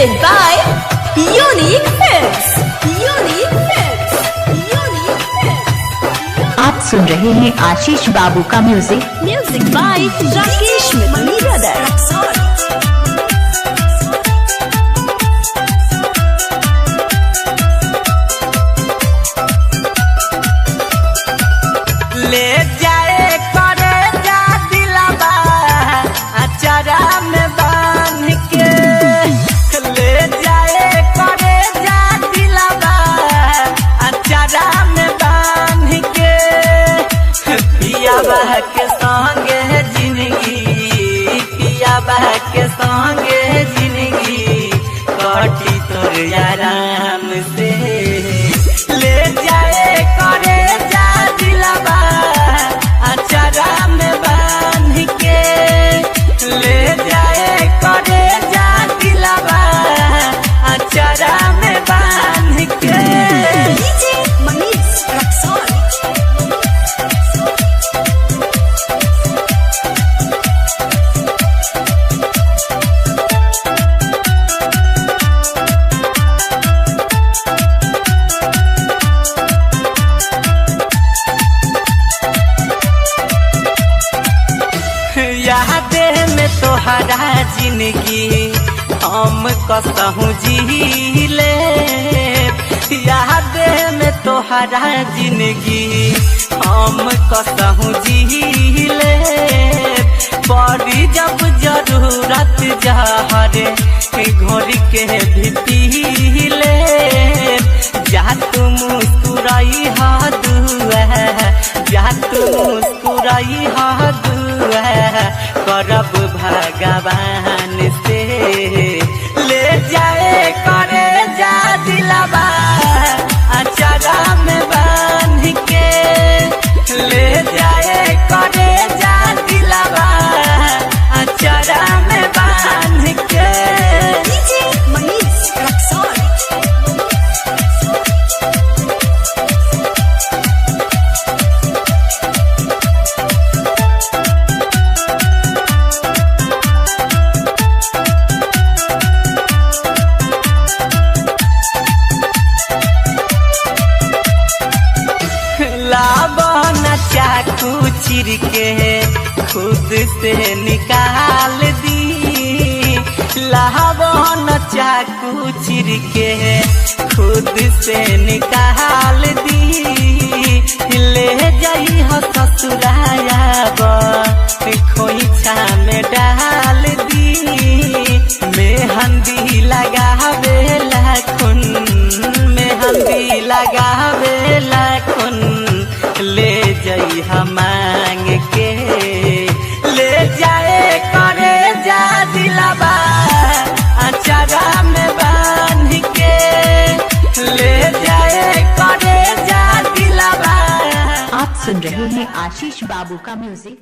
presented by Unique Films. Unique Films. Unique Films. आप सुन रहे हैं आशीष बाबू का music. Music by Rakesh Mithun Brothers. ले जाए करे जा दिलाबा अचारा में बांध के, ले जाए करे जा दिलाबा अचारा में बांध के, पिया बह के संगे जिंदगी, पिया बह के संगे जिंदगी कटी तोर आराम से। ले जाए करे जा दिलाबा अचारा में बांध के, ले जाए करे जा दिलाबा अचारा में बांध के। DJ Manish Raksol. यादें में तोहरा जिंदगी हम कसहूँ जी ले, यादें में तोहरा जिंदगी हम कसहूँ जी ले, पड़ी जब जरूरत जहरे घोरी के भी पी ले, जा तू मुस्कुराई हा दुआ, जा तू मुस्कुराई हा दुआ करब भगवान से। ले जाए करे जा दिलाबा अचारा में बांध के, ले जाए करे जा दिलाबा अचारा में बांध के। DJ Manish Raksol. लाबन चाकू चिर के खुद से निकाल दी, लाबन चाकू चिर के खुद से निकाल दी, ले जाई हो ससुरायाब खोइछा में डाल दी, मेहंदी लगावे लाखुन, मेहंदी लगावे लाखुन, ले जाई हम मांग के। ले जाए करे जा दिलाबा अचारा में बांध के, ले जाए करे जा दिलाबा। आप सुन रहे हैं आशीष बाबू का म्यूजिक।